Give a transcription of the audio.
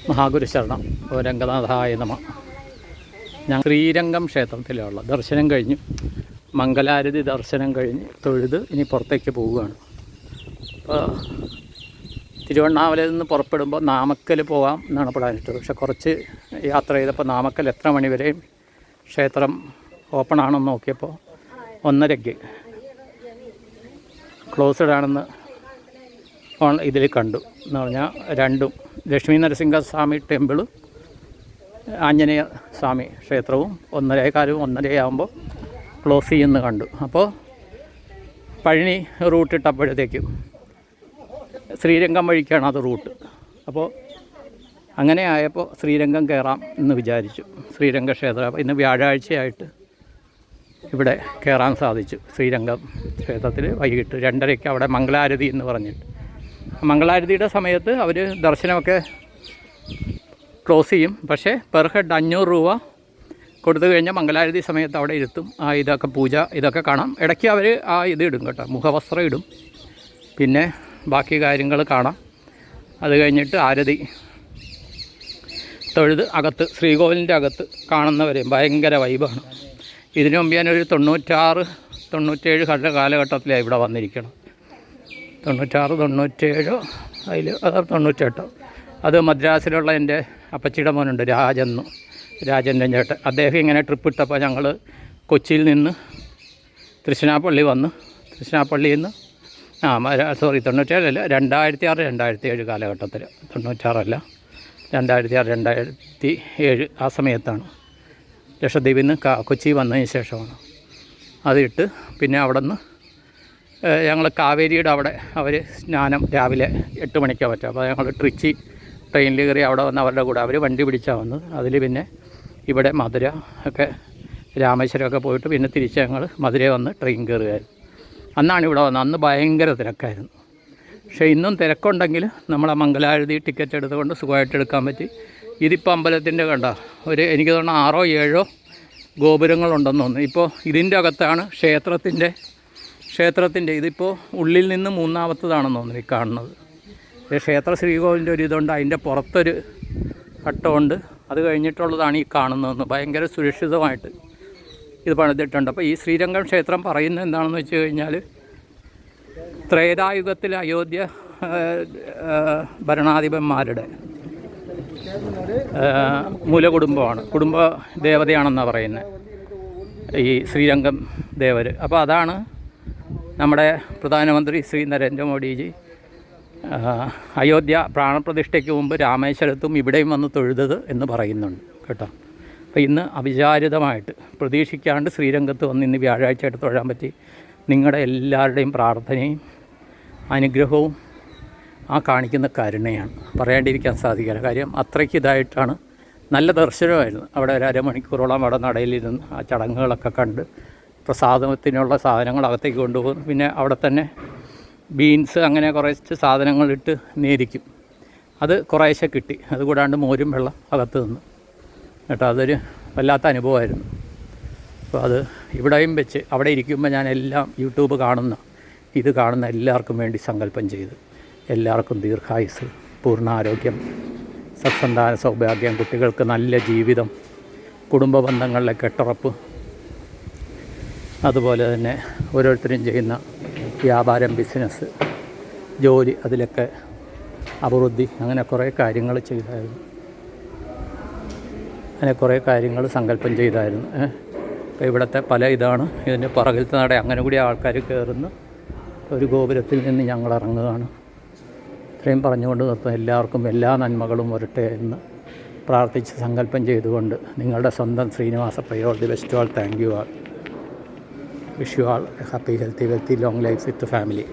മഹാഗുരു ശരണം ഓ രംഗനാഥായ നമ. ഞാൻ ശ്രീരംഗം ക്ഷേത്രത്തിലുള്ള ദർശനം കഴിഞ്ഞു, മംഗലാരതി ദർശനം കഴിഞ്ഞ് തൊഴുത് ഇനി പുറത്തേക്ക് പോവുകയാണ്. അപ്പോൾ തിരുവണ്ണാമലയിൽ നിന്ന് പുറപ്പെടുമ്പോൾ നാമക്കൽ പോകാം എന്നാണ് പ്ലാനിട്ടത്. പക്ഷെ കുറച്ച് യാത്ര ചെയ്തപ്പോൾ നാമക്കൽ എത്ര മണി വരെയും ക്ഷേത്രം ഓപ്പൺ ആണെന്ന് നോക്കിയപ്പോൾ 1:30 ക്ലോസ്ഡ് ആണെന്ന് ഇതിൽ കണ്ടു. എന്ന് പറഞ്ഞാൽ രണ്ടും ലക്ഷ്മി നരസിംഹസ്വാമി ടെമ്പിളും ആഞ്ജനേയ സ്വാമി ക്ഷേത്രവും 1:15 ആകുമ്പോൾ ക്ലോസ് ചെയ്യുമെന്ന് കണ്ടു. അപ്പോൾ പഴനി റൂട്ട് ഇട്ടപ്പോഴത്തേക്കും ശ്രീരംഗം വഴിക്കാണ് അത് റൂട്ട്. അപ്പോൾ അങ്ങനെ ആയപ്പോൾ ശ്രീരംഗം കയറാം എന്ന് വിചാരിച്ചു. ശ്രീരംഗ ക്ഷേത്രം അപ്പോൾ ഇന്ന് വ്യാഴാഴ്ചയായിട്ട് ഇവിടെ കയറാൻ സാധിച്ചു. ശ്രീരംഗം ക്ഷേത്രത്തിൽ വൈകിട്ട് 2:30 അവിടെ മംഗളാരതി എന്ന് പറഞ്ഞിട്ട്, മംഗളാരതിയുടെ സമയത്ത് അവർ ദർശനമൊക്കെ ക്ലോസ് ചെയ്യും. പക്ഷേ പെർ ഹെഡ് 500 രൂപ കൊടുത്തു കഴിഞ്ഞാൽ മംഗളാരതി സമയത്ത് അവിടെ ഇരുത്തും. ഇതൊക്കെ പൂജ ഇതൊക്കെ കാണാം. ഇടയ്ക്ക് അവർ ഇത് ഇടും കേട്ടോ, മുഖവസ്ത്രം ഇടും. പിന്നെ ബാക്കി കാര്യങ്ങൾ കാണാം. അത് കഴിഞ്ഞിട്ട് ആരതി തൊഴുത് അകത്ത് ശ്രീകോവിലിൻ്റെ അകത്ത് കാണുന്നവരെയും ഭയങ്കര വൈബാണ്. ഇതിനു മുമ്പ് ഞാനൊരു 96-97 കാലഘട്ടത്തിലാണ് ഇവിടെ വന്നിരിക്കണം. 96-97 അതിൽ അത് 98. അത് മദ്രാസിലുള്ള എൻ്റെ അപ്പച്ചിയുടെ മോനുണ്ട് രാജൻ്റെ ചേട്ടൻ. അദ്ദേഹം ഇങ്ങനെ ട്രിപ്പ് ഇട്ടപ്പോൾ ഞങ്ങൾ കൊച്ചിയിൽ നിന്ന് തൃശ്ശിനാപ്പള്ളി വന്ന്, തൃശ്ശിനാപ്പള്ളിയിൽ നിന്ന് 97 2006-2007 കാലഘട്ടത്തിൽ, 96 2006-2007 ആ സമയത്താണ്. ലക്ഷദ്വീപിൽ നിന്ന് കൊച്ചി വന്നതിന് ശേഷമാണ് അതിട്ട്. പിന്നെ അവിടെ നിന്ന് ഞങ്ങൾ കാവേരിയുടെ അവിടെ അവർ സ്നാനം രാവിലെ 8 മണിക്കാണ് പറ്റുക. അപ്പോൾ ഞങ്ങൾ ട്രിച്ചി ട്രെയിനിൽ കയറി അവിടെ വന്ന് അവരുടെ കൂടെ അവർ വണ്ടി പിടിച്ചാണ് വന്നത്. അതിൽ പിന്നെ ഇവിടെ മധുര ഒക്കെ രാമേശ്വരമൊക്കെ പോയിട്ട് പിന്നെ തിരിച്ച് ഞങ്ങൾ മധുരയിൽ വന്ന് ട്രെയിൻ കയറുകയായിരുന്നു. അന്നാണ് ഇവിടെ വന്നത്. അന്ന് ഭയങ്കര തിരക്കായിരുന്നു. പക്ഷേ ഇന്നും തിരക്കുണ്ടെങ്കിൽ നമ്മളെ മംഗലാരതി ടിക്കറ്റ് എടുത്തുകൊണ്ട് സുഖമായിട്ട് എടുക്കാൻ പറ്റി. ഇതിപ്പോൾ അമ്പലത്തിൻ്റെ കണ്ട എനിക്ക് തോന്നുന്നു 6-7 ഗോപുരങ്ങളുണ്ടെന്ന് തോന്നുന്നു. ഇപ്പോൾ ഇതിൻ്റെ അകത്താണ് ക്ഷേത്രത്തിൻ്റെ ഇതിപ്പോൾ ഉള്ളിൽ നിന്ന് 3ാമത്തതാണെന്ന് തോന്നുന്നു ഈ കാണുന്നത്. ക്ഷേത്ര ശ്രീകോവിലിൻ്റെ ഒരു ഇതുണ്ട്, അതിൻ്റെ പുറത്തൊരു ഘട്ടമുണ്ട്. അത് കഴിഞ്ഞിട്ടുള്ളതാണ് ഈ കാണുന്നതെന്ന്. ഭയങ്കര സുരക്ഷിതമായിട്ട് ഇത് പണിതിട്ടുണ്ട്. അപ്പോൾ ഈ ശ്രീരംഗം ക്ഷേത്രം പറയുന്നത് എന്താണെന്ന് വെച്ച് കഴിഞ്ഞാൽ ത്രേതായുഗത്തിലെ അയോധ്യ ഭരണാധിപന്മാരുടെ മൂലകുടുംബമാണ്, കുടുംബ ദേവതയാണെന്നാണ് പറയുന്നത് ഈ ശ്രീരംഗം ദേവർ. അപ്പോൾ അതാണ് നമ്മുടെ പ്രധാനമന്ത്രി ശ്രീ നരേന്ദ്രമോദിജി അയോധ്യ പ്രാണപ്രതിഷ്ഠയ്ക്ക് മുമ്പ് രാമേശ്വരത്തും ഇവിടെയും വന്ന് തൊഴുതത് എന്ന് പറയുന്നുണ്ട് കേട്ടോ. അപ്പോൾ ഇന്ന് അവിചാരിതമായിട്ട് പ്രതീക്ഷിക്കാണ്ട് ശ്രീരംഗത്ത് വന്ന് ഇന്ന് വ്യാഴാഴ്ചയായിട്ട് തൊഴാൻ പറ്റി. നിങ്ങളുടെ എല്ലാവരുടെയും പ്രാർത്ഥനയും അനുഗ്രഹവും ആ കാണിക്കുന്ന കരുണയാണ്, പറയാണ്ടിരിക്കാൻ സാധിക്കില്ല. കാര്യം അത്രയ്ക്ക് ഇതായിട്ടാണ്. നല്ല ദർശനമായിരുന്നു. അവിടെ ഒരു അരമണിക്കൂറോളം അവിടെ നടയിലിരുന്ന് ആ ചടങ്ങുകളൊക്കെ കണ്ട് പ്രസാദത്തിനുള്ള സാധനങ്ങൾ അകത്തേക്ക് കൊണ്ടുപോകുന്നു. പിന്നെ അവിടെ തന്നെ ബീൻസ് അങ്ങനെ കുറച്ച് സാധനങ്ങളിട്ട് നേരിക്കും. അത് കുറേശ്ശെ കിട്ടി. അതുകൂടാണ്ട് മോരും വെള്ളം അകത്ത് നിന്ന് കേട്ടോ. അതൊരു വല്ലാത്ത അനുഭവമായിരുന്നു. അപ്പോൾ അത് ഇവിടെയും വെച്ച് അവിടെ ഇരിക്കുമ്പോൾ ഞാൻ എല്ലാം യൂട്യൂബ് ഇത് കാണുന്ന എല്ലാവർക്കും വേണ്ടി സങ്കല്പം ചെയ്ത് എല്ലാവർക്കും ദീർഘായുസ്, പൂർണ്ണാരോഗ്യം, സത്സന്താന സൗഭാഗ്യം, കുട്ടികൾക്ക് നല്ല ജീവിതം, കുടുംബ ബന്ധങ്ങളിലെ കെട്ടുറപ്പ്, അതുപോലെ തന്നെ ഓരോരുത്തരും ചെയ്യുന്ന വ്യാപാരം, ബിസിനസ്, ജോലി, അതിലൊക്കെ അഭിവൃദ്ധി, അങ്ങനെ കുറേ കാര്യങ്ങൾ ചെയ്തായിരുന്നു. അങ്ങനെ കുറേ കാര്യങ്ങൾ സങ്കല്പം ചെയ്തായിരുന്നു. അപ്പോൾ ഇവിടുത്തെ പല ഇതാണ് ഇതിൻ്റെ പുറകിലത്തെ നട. അങ്ങനെ കൂടി ആൾക്കാർ കയറുന്ന ഒരു ഗോപുരത്തിൽ നിന്ന് ഞങ്ങൾ ഇറങ്ങുകയാണ്. ഇത്രയും പറഞ്ഞുകൊണ്ട് നിർത്തും. എല്ലാവർക്കും എല്ലാ നന്മകളും വരട്ടെ എന്ന് പ്രാർത്ഥിച്ച് സങ്കല്പം ചെയ്തുകൊണ്ട് നിങ്ങളുടെ സ്വന്തം Srinivasa prior the best. All thank you all. Wish you all happy healthy wealthy long life with family.